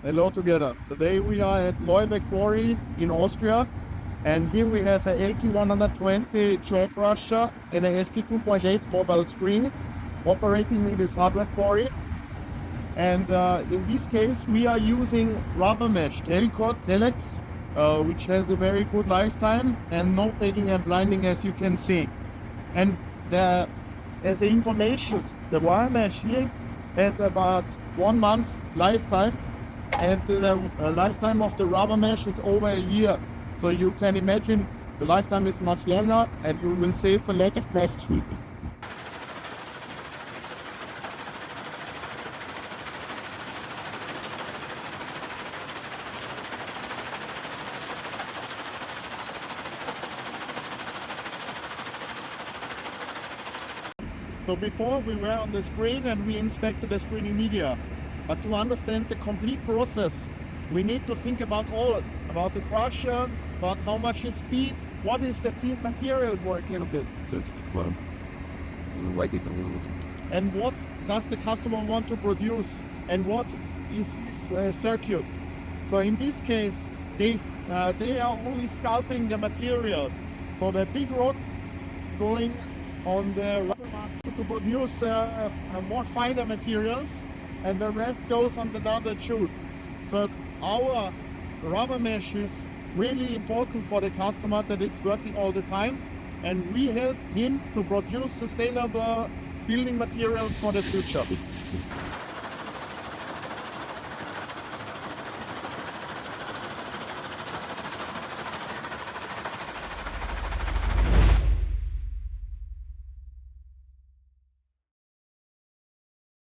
Hello together. Today we are at Leubeck Quarry in Austria, and here we have an 8120 jaw crusher and a ST2.8 mobile screen operating in this hardware quarry. And in this case we are using rubber mesh Telex, which has a very good lifetime and no fading and blinding, as you can see. And as an information, the wire mesh here has about 1 month's lifetime, and the lifetime of the rubber mesh is over a year. So you can imagine the lifetime is much longer and you will save a lot of cost. So before we were on the screen and we inspected the screening media. But to understand the complete process, we need to think about the crusher, about how much is feed, what is the feed material working with, and what does the customer want to produce, and what is his circuit. So in this case, they are only scalping the material for the big rod going on the rubber master to produce more finer materials, and the rest goes on another tube. So our rubber mesh is really important for the customer, that it's working all the time, and we help him to produce sustainable building materials for the future.